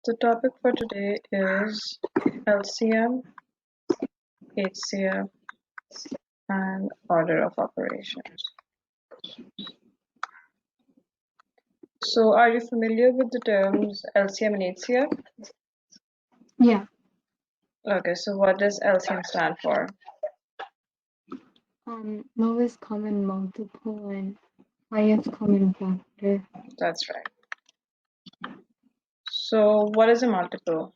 The topic for today is LCM, HCF, and order of operations. So, are you familiar with the terms LCM and HCF? Yeah. Okay, so what does LCM stand for? Lowest common multiple and highest common factor. That's right. So, what is a multiple?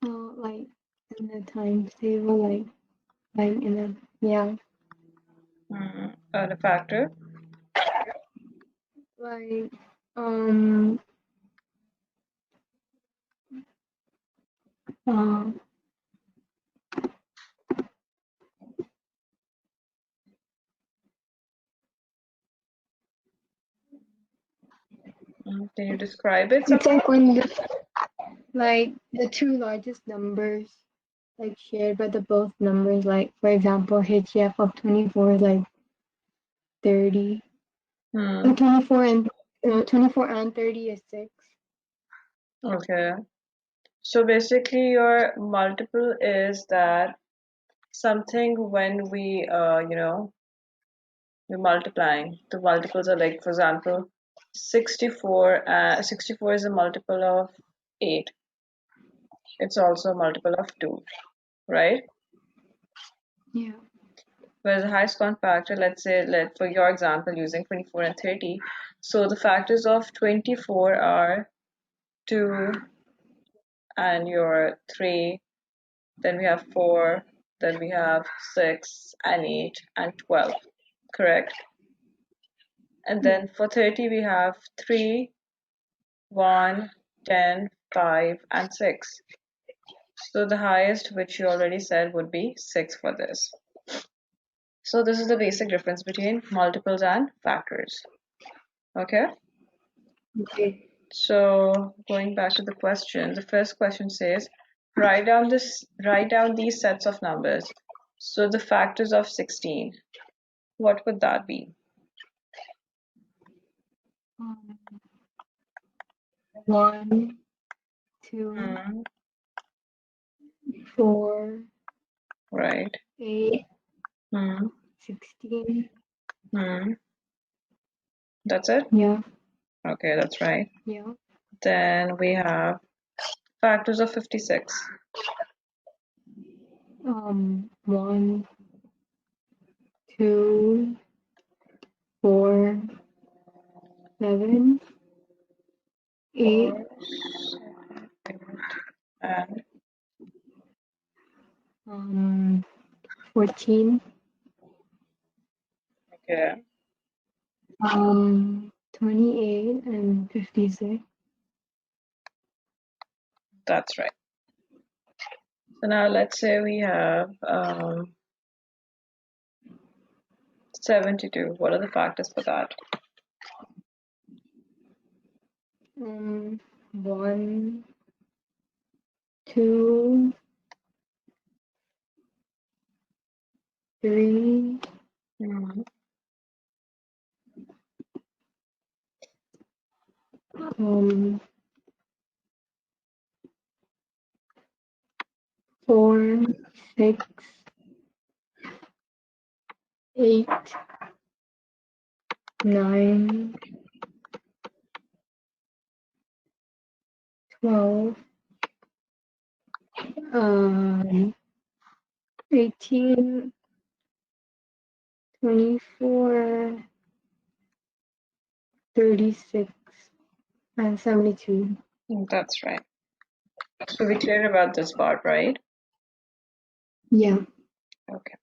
Like in the times table, like in the A factor? like Can you describe it? it's like when the two largest numbers like shared by the both numbers, like for example HCF of 24 is like 30. 24 and 30 is 6. Okay. So basically your multiple is that something when we're multiplying. The multiples are like, for example, 64. 64 is a multiple of 8. It's also a multiple of 2, right? Yeah. Whereas the highest common factor, let's say, for your example, using 24 and 30. So the factors of 24 are 2 and your 3. Then we have 4. Then we have 6 and 8 and 12. Correct? And then for 30, we have 3, 1, 10, 5, and 6. So the highest, which you already said, would be 6 for this. So this is the basic difference between multiples and factors. Okay? Okay. So going back to the question, the first question says, write down these sets of numbers. So the factors of 16, what would that be? 1, 2, 4, Right. 8, 16. That's it? Yeah. Okay, that's right. Yeah. Then we have factors of 56. 1, 2, 4, 7, 8, and 14. Okay. 28 and 56. That's right. So now let's say we have 72. What are the factors for that? 1, 2, 3, 4, 6, 8, 9, 12, 18, 24, 36, and 72. That's right. So we clear about this part, right? Yeah. Okay.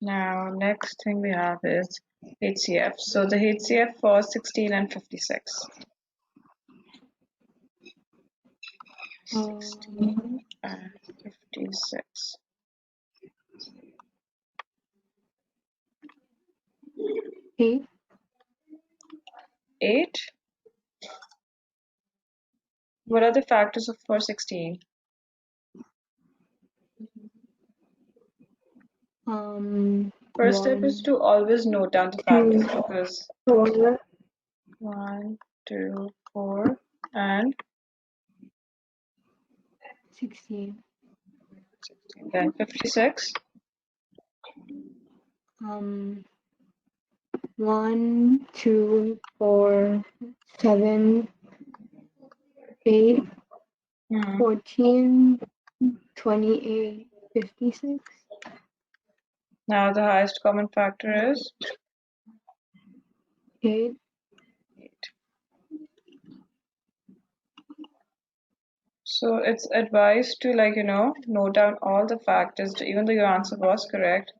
Now, next thing we have is HCF. So the HCF for 16 and 56. 16 and 56. 8. 8. What are the factors for 16? First step is to always note down the factors because 4, 1, 2, 4, and 16. 16. Then 56. 1, 2, 4, 7, 8, Hmm. 14, 28, 56. Now the highest common factor is 8. 8. So it's advised to note down all the factors, even though your answer was correct.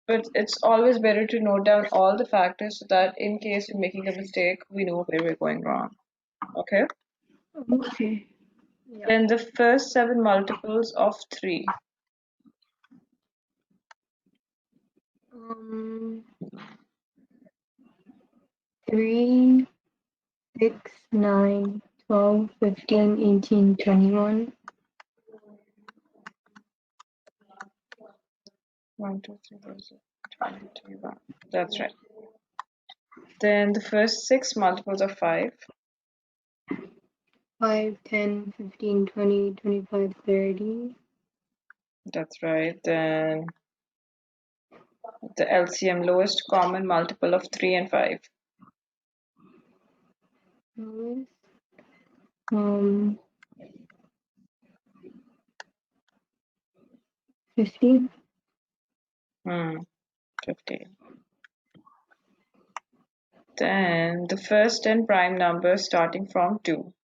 But it's always better to note down all the factors so that in case you're making a mistake, we know where we're going wrong. Okay? Okay. Yeah. Then the first 7 multiples of 3. 3, 6, 9, 12, 15, 18, 21. 1, 2, 3, 4, 5, 21. That's right. Then the first 6 multiples of 5. 5, 10, 15, 20, 25, 30. That's right. Then the LCM, lowest common multiple of 3 and 5. Lowest. 50. 15. Then the first 10 prime numbers starting from 2.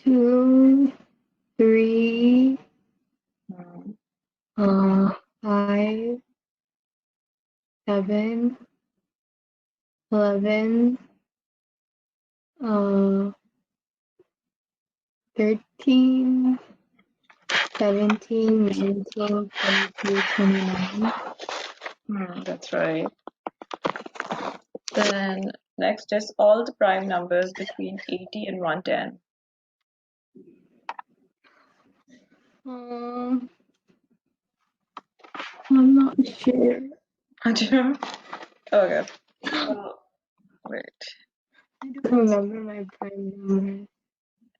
2, 3, Hmm. 5, 7, 11, 13, 17, 19, 22, 29. That's right. Then next is all the prime numbers between 80 and 110. I'm not sure. Do you remember? Okay. Well, wait. I don't remember my prime number.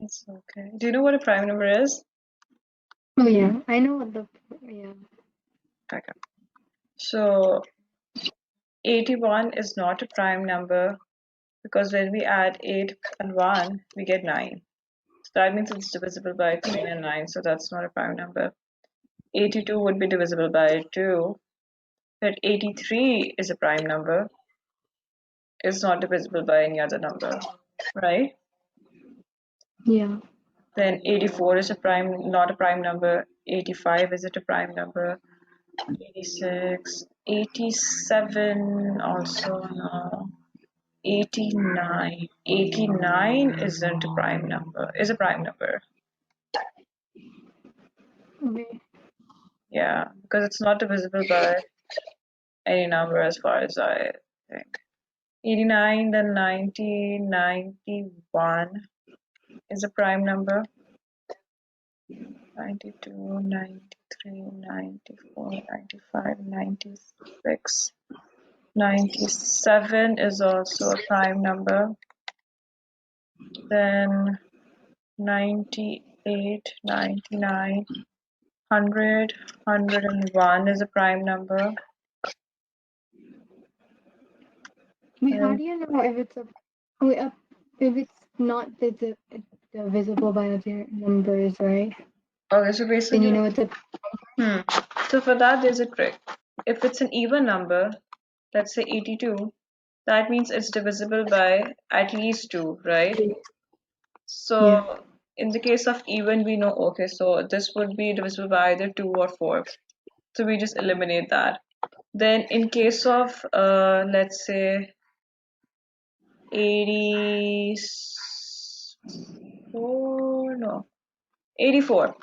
It's okay. Do you know what a prime number is? Oh yeah, I know what the yeah. Okay. So 81 is not a prime number because when we add 8 and 1, we get 9. So that means it's divisible by 3 and 9, so that's not a prime number. 82 would be divisible by 2, but 83 is a prime number. It's not divisible by any other number, right? Yeah. Then 84 is not a prime number. 85 is it a prime number? 86, 87 also no. 89. 89 isn't a prime number. Is a prime number. Okay. Yeah, because it's not divisible by any number as far as I think. 89, then 90, 91 is a prime number. 92, 93, 94, 95, 96. 97 is also a prime number. Then 98, 99, 100, 101 is a prime number. Wait, how do you know if it's a wait, if it's not divisible by other numbers, right? Okay, so Then basically, you know it's a so for that there's a trick. If it's an even number, let's say 82, that means it's divisible by at least 2, right? yeah. So in the case of even, we know, okay, so this would be divisible by either 2 or 4. So we just eliminate that. Then in case of, let's say 84, no, 84.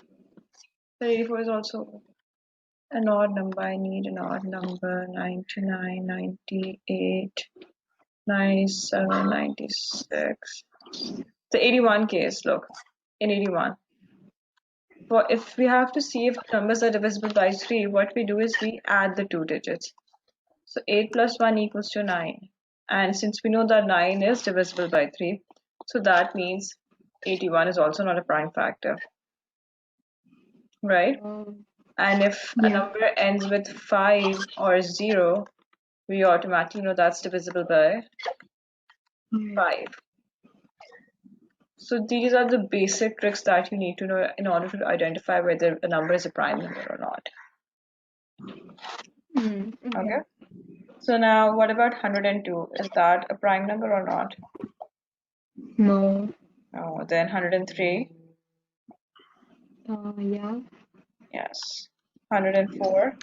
So 84 is also an odd number. I need an odd number. 99, 98, 97, 96. The 81 case, look, in 81. For if we have to see if numbers are divisible by 3, what we do is we add the 2 digits. So 8 plus 1 equals to 9. And since we know that 9 is divisible by 3, so that means 81 is also not a prime factor, right? And if a Yeah. number ends with 5 or 0, we automatically know that's divisible by 5. So these are the basic tricks that you need to know in order to identify whether a number is a prime number or not. Okay. So now what about 102? Is that a prime number or not? No. No. Then 103? Yeah. Yes. 104?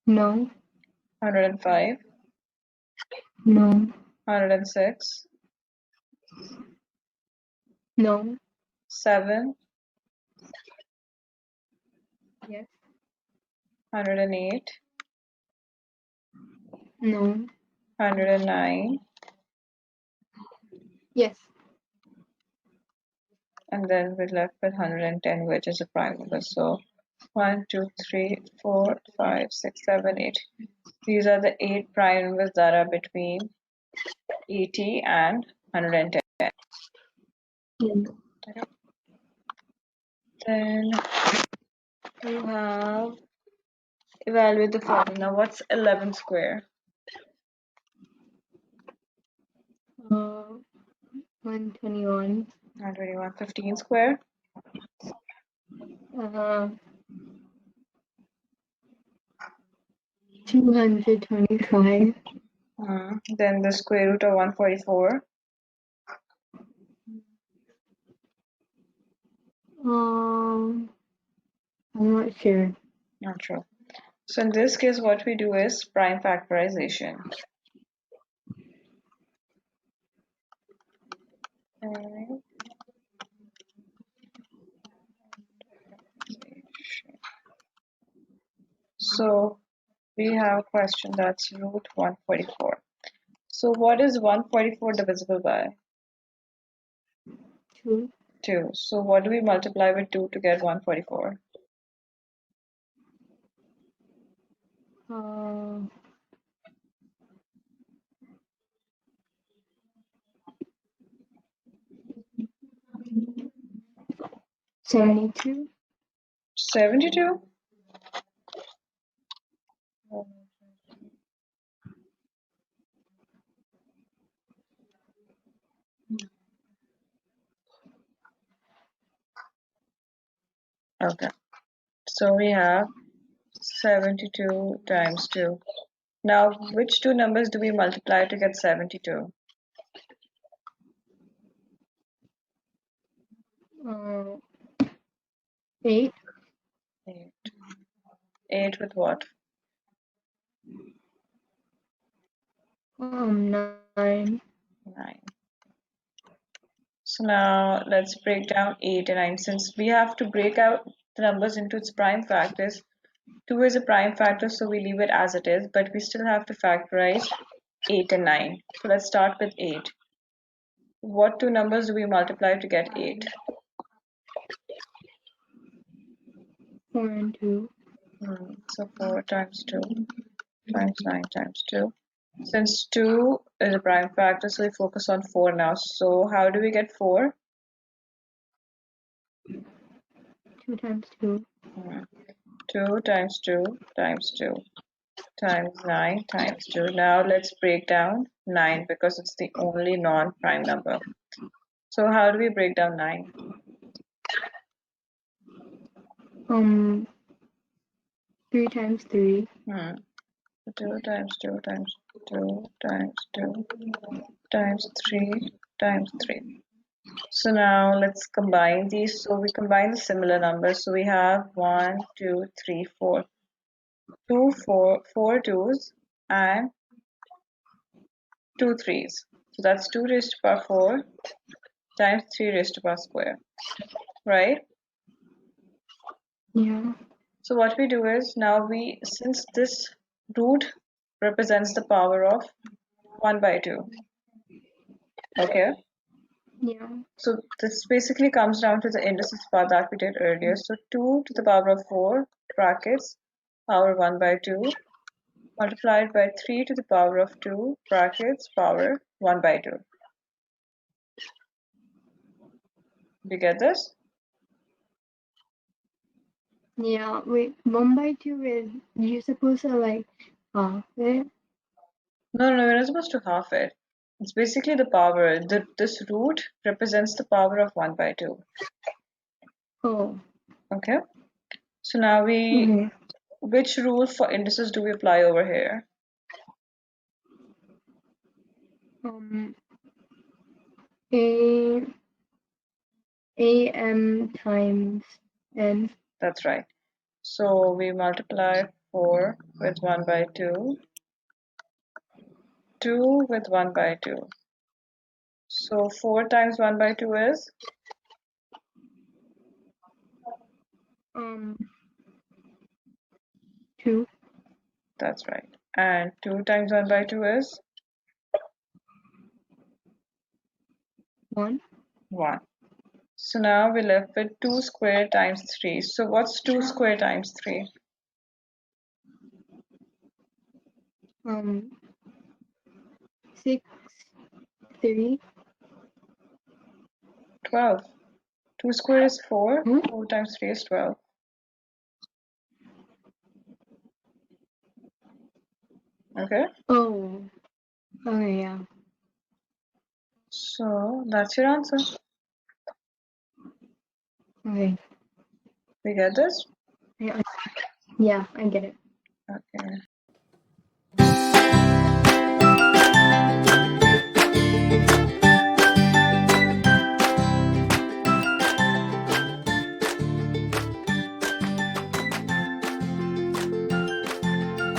No. 105? No. 106? No. 7? Yes. 108? No. 109? Yes. And then we're left with 110, which is a prime number. So 1, 2, 3, 4, 5, 6, 7, 8. These are the 8 prime numbers that are between 80 and 110. Then we have evaluate the following. Now, what's 11 square? 121. 121. 15 square? 225. Then the square root of 144. I'm not sure. Not sure. So in this case, what we do is prime factorization. So we have a question that's root 144. So what is 144 divisible by? 2. 2. So what do we multiply with 2 to get 144? 72. 72? Okay. So we have 72 times 2. Now, which two numbers do we multiply to get 72? 8. 8. 8 with what? 9. 9. So now let's break down 8 and 9. Since we have to break out the numbers into its prime factors, 2 is a prime factor, so we leave it as it is, but we still have to factorize 8 and 9. So let's start with 8. What two numbers do we multiply to get 8? 4 and 2. So 4 times 2 times 9 times 2. Since 2 is a prime factor, so we focus on 4 now. So how do we get 4? 2 times 2. 2 times 2 times 2 times 9 times 2. Now let's break down 9 because it's the only non-prime number. So how do we break down 9? 3 times 3. 2 times 2 times 2 times 2 times 3 times 3. So now let's combine these. So we combine the similar numbers. So we have 1, 2, 3, 4. 4 twos and 2 threes. So that's 2 raised to the power 4 times 3 raised to the power square, right? Yeah. So what we do is now since this root represents the power of 1 by 2, okay? Yeah. So this basically comes down to the indices part that we did earlier. So 2 to the power of 4 brackets power 1 by 2 multiplied by 3 to the power of 2 brackets power 1 by 2. Do you get this? Yeah, wait, 1 by 2 is, you're supposed to like half it? No, we're not supposed to half it. It's basically the power. This root represents the power of 1 by 2. Oh, Okay? So now okay. which rule for indices do we apply over here? Um, A AM times N. That's right. So we multiply 4 with 1 by 2, 2 with 1 by 2. So 4 times 1 by 2 is? Um, 2. That's right. And 2 times 1 by 2 is? 1. 1. So now we're left with 2 squared times 3. So what's 2 squared times 3? 6, 3. 12. 2 squared is 4. Huh? 4 times 3 is 12. Okay? Oh, okay, yeah. So that's your answer. Okay. We get this? Yeah, yeah, I get it. Okay.